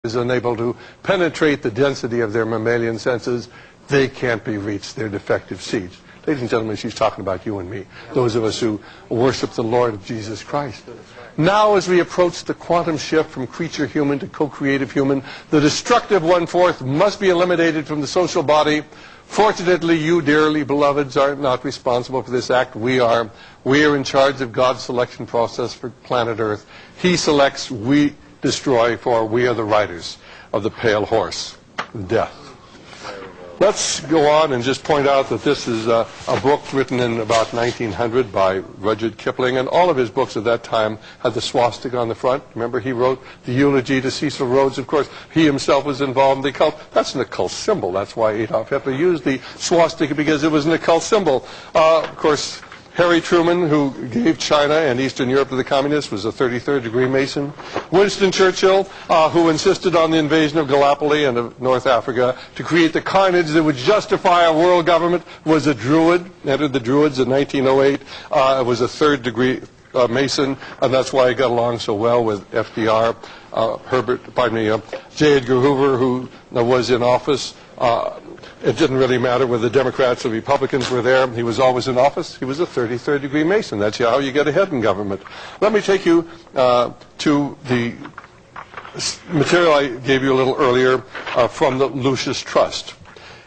is unable to penetrate the density of their mammalian senses, they can't be reached. They're defective seeds. Ladies and gentlemen, she's talking about you and me, those of us who worship the Lord of Jesus Christ. Now, as we approach the quantum shift from creature human to co-creative human, the destructive one-fourth must be eliminated from the social body. Fortunately, you, dearly beloveds, are not responsible for this act. We are. We are in charge of God's selection process for planet Earth. He selects, we destroy, for we are the riders of the pale horse, death. Let's go on and just point out that this is a book written in about 1900 by Rudyard Kipling, and all of his books at that time had the swastika on the front. Remember, he wrote the eulogy to Cecil Rhodes. Of course, he himself was involved in the occult. That's an occult symbol. That's why Adolf Hitler used the swastika, because it was an occult symbol. Of course, Harry Truman, who gave China and Eastern Europe to the communists, was a 33rd degree Mason. Winston Churchill, who insisted on the invasion of Gallipoli and of North Africa to create the carnage that would justify a world government, was a Druid, entered the Druids in 1908, was a 3rd degree Mason, and that's why he got along so well with FDR. J. Edgar Hoover, who was in office. It didn't really matter whether the Democrats or Republicans were there. He was always in office. He was a 33rd degree Mason. That's how you get ahead in government. Let me take you to the material I gave you a little earlier from the Lucis Trust.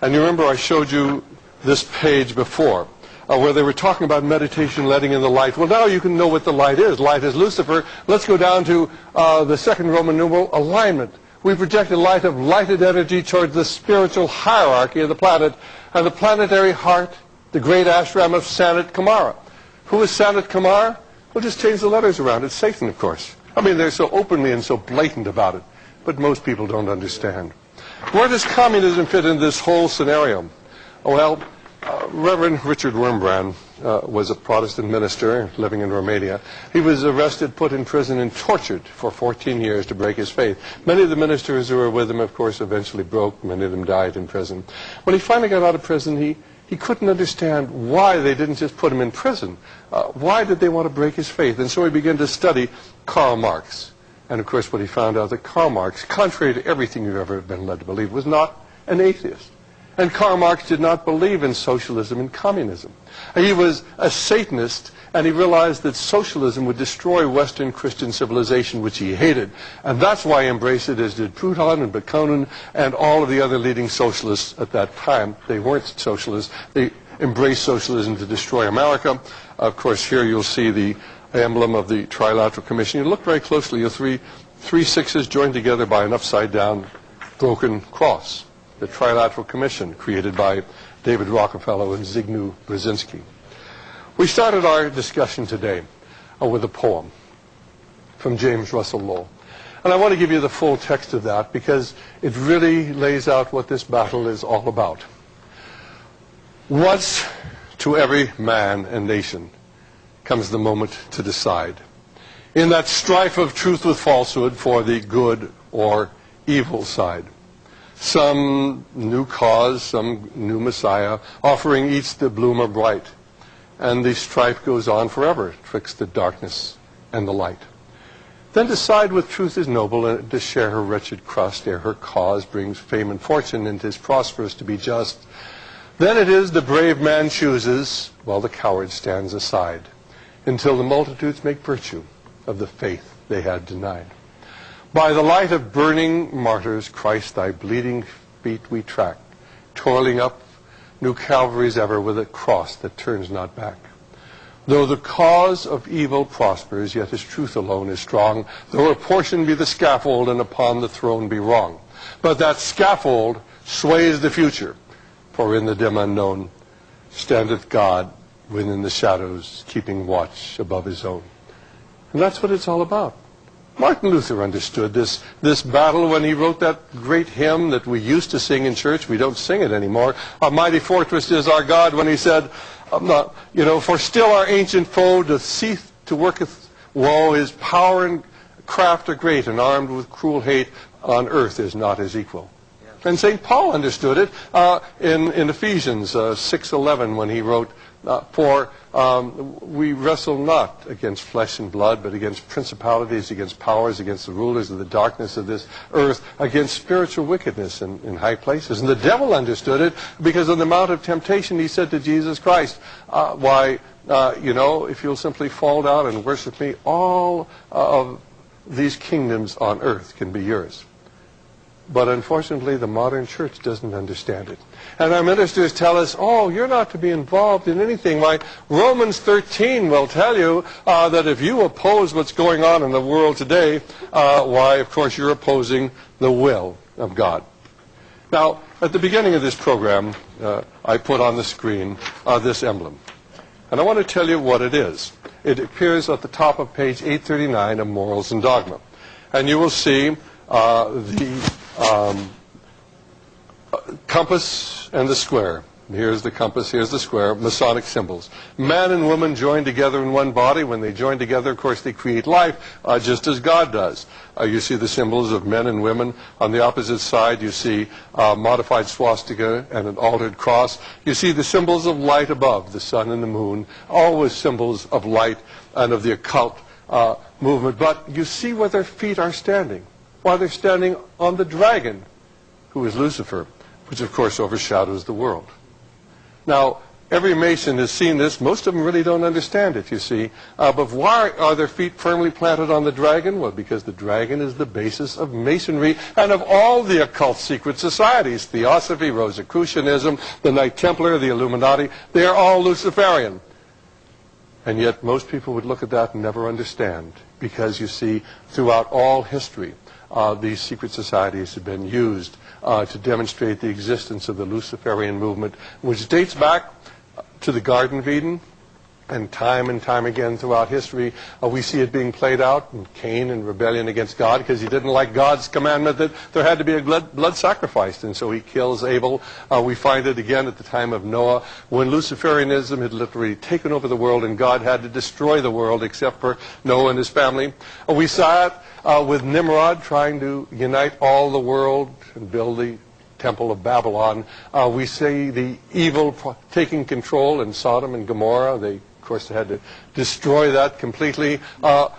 And you remember I showed you this page before where they were talking about meditation letting in the light. Well, now you can know what the light is. Light is Lucifer. Let's go down to the second Roman numeral, alignment. We project a light of lighted energy towards the spiritual hierarchy of the planet and the planetary heart, the great ashram of Sanat Kumara. Who is Sanat Kumara? We'll just change the letters around. It's Satan, of course. I mean, they're so openly and so blatant about it, but most people don't understand. Where does communism fit in this whole scenario? Well, Reverend Richard Wurmbrand was a Protestant minister living in Romania. He was arrested, put in prison, and tortured for 14 years to break his faith. Many of the ministers who were with him, of course, eventually broke. Many of them died in prison. When he finally got out of prison, he couldn't understand why they didn't just put him in prison. Why did they want to break his faith? And so he began to study Karl Marx. And, of course, what he found out that Karl Marx, contrary to everything you've ever been led to believe, was not an atheist. And Karl Marx did not believe in socialism and communism. He was a Satanist, and he realized that socialism would destroy Western Christian civilization, which he hated. And that's why he embraced it, as did Proudhon and Bakunin and all of the other leading socialists at that time. They weren't socialists. They embraced socialism to destroy America. Of course, here you'll see the emblem of the Trilateral Commission. You look very closely, you'll see three sixes joined together by an upside-down broken cross. The Trilateral Commission, created by David Rockefeller and Zygmunt Brzezinski. We started our discussion today with a poem from James Russell Lowell. And I want to give you the full text of that because it really lays out what this battle is all about. Once to every man and nation comes the moment to decide. In that strife of truth with falsehood for the good or evil side. Some new cause, some new Messiah, offering each the bloomer bright. And the strife goes on forever twixt the darkness and the light. Then decide with truth is noble, and to share her wretched crust, ere her cause brings fame and fortune, and 'tis prosperous to be just. Then it is the brave man chooses, while the coward stands aside, until the multitudes make virtue of the faith they had denied. By the light of burning martyrs, Christ, thy bleeding feet we track, toiling up new Calvaries ever with a cross that turns not back. Though the cause of evil prospers, yet his truth alone is strong, though her portion be the scaffold and upon the throne be wrong. But that scaffold sways the future, for in the dim unknown standeth God within the shadows, keeping watch above his own. And that's what it's all about. Martin Luther understood this battle when he wrote that great hymn that we used to sing in church. We don't sing it anymore. A mighty fortress is our God, when he said, for still our ancient foe doth cease to worketh woe. His power and craft are great, and armed with cruel hate on earth is not his equal. And St. Paul understood it in Ephesians 6:11 when he wrote For we wrestle not against flesh and blood, but against principalities, against powers, against the rulers of the darkness of this earth, against spiritual wickedness in high places. And the devil understood it, because on the Mount of Temptation he said to Jesus Christ, if you'll simply fall down and worship me, all of these kingdoms on earth can be yours. But unfortunately, the modern church doesn't understand it. And our ministers tell us, oh, you're not to be involved in anything. Why, Romans 13 will tell you that if you oppose what's going on in the world today, why, of course, you're opposing the will of God. Now, at the beginning of this program, I put on the screen this emblem. And I want to tell you what it is. It appears at the top of page 839 of Morals and Dogma. And you will see the compass and the square. Here's the compass, here's the square, Masonic symbols. Man and woman join together in one body. When they join together, of course, they create life, just as God does. You see the symbols of men and women. On the opposite side, you see modified swastika and an altered cross. You see the symbols of light above, the sun and the moon, always symbols of light and of the occult movement. But you see where their feet are standing. While they're standing on the dragon, who is Lucifer, which of course overshadows the world. Now, every Mason has seen this. Most of them really don't understand it, you see. But why are their feet firmly planted on the dragon? Well, because the dragon is the basis of Masonry and of all the occult secret societies. Theosophy, Rosicrucianism, the Knight Templar, the Illuminati, they are all Luciferian. And yet most people would look at that and never understand. Because, you see, throughout all history, these secret societies have been used to demonstrate the existence of the Luciferian movement, which dates back to the Garden of Eden, and time again throughout history, we see it being played out in Cain and rebellion against God, because he didn't like God's commandment that there had to be a blood sacrificed, and so he kills Abel. We find it again at the time of Noah, when Luciferianism had literally taken over the world, and God had to destroy the world except for Noah and his family. We saw it with Nimrod trying to unite all the world and build the Temple of Babylon. We see the evil taking control in Sodom and Gomorrah. They, of course, had to destroy that completely.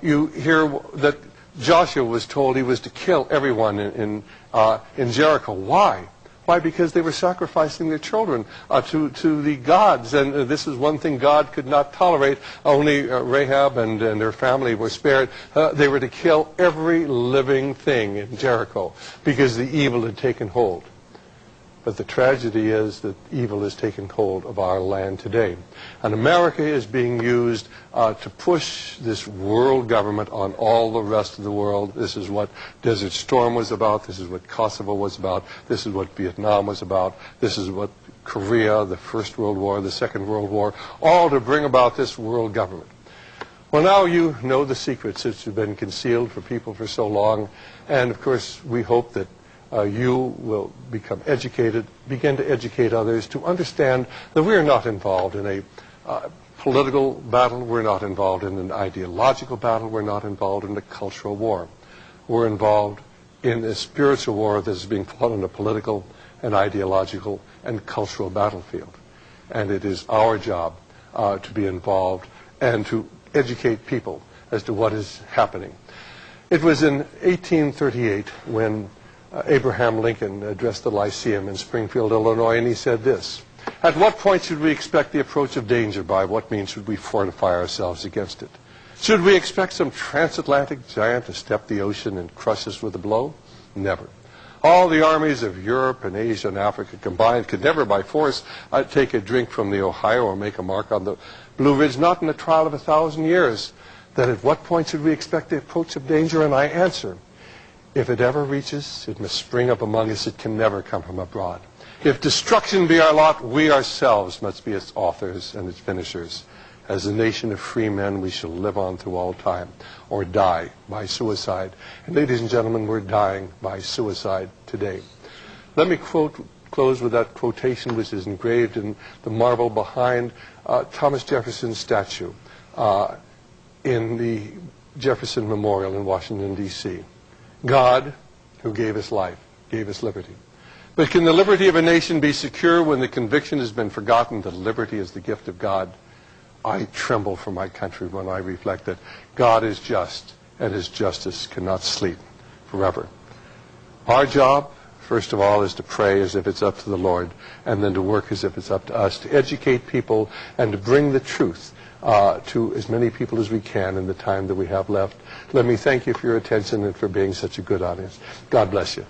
You hear that Joshua was told he was to kill everyone in Jericho. Why? Why? Because they were sacrificing their children to the gods. And this is one thing God could not tolerate. Only Rahab and her family were spared. They were to kill every living thing in Jericho because the evil had taken hold. But the tragedy is that evil has taken hold of our land today. And America is being used to push this world government on all the rest of the world. This is what Desert Storm was about. This is what Kosovo was about. This is what Vietnam was about. This is what Korea, the First World War, the Second World War, all to bring about this world government. Well, now you know the secrets that have been concealed for people for so long. And, of course, we hope that you will become educated, begin to educate others to understand that we are not involved in a political battle. We're not involved in an ideological battle. We're not involved in a cultural war. We're involved in a spiritual war that is being fought on a political and ideological and cultural battlefield. And it is our job to be involved and to educate people as to what is happening. It was in 1838 when Abraham Lincoln addressed the Lyceum in Springfield, Illinois, and he said this: "At what point should we expect the approach of danger? By what means should we fortify ourselves against it? Should we expect some transatlantic giant to step the ocean and crush us with a blow? Never. All the armies of Europe and Asia and Africa combined could never by force take a drink from the Ohio or make a mark on the Blue Ridge, not in a trial of 1,000 years. Then at what point should we expect the approach of danger? And I answer, if it ever reaches, it must spring up among us. It can never come from abroad. If destruction be our lot, we ourselves must be its authors and its finishers. As a nation of free men, we shall live on through all time, or die by suicide." And ladies and gentlemen, we're dying by suicide today. Let me close with that quotation which is engraved in the marble behind Thomas Jefferson's statue in the Jefferson Memorial in Washington, D.C. "God, who gave us life, gave us liberty. But can the liberty of a nation be secure when the conviction has been forgotten that liberty is the gift of God? I tremble for my country when I reflect that God is just, and his justice cannot sleep forever. Our job, first of all, is to pray as if it's up to the Lord, and then to work as if it's up to us, to educate people and to bring the truth to as many people as we can in the time that we have left. Let me thank you for your attention and for being such a good audience. God bless you.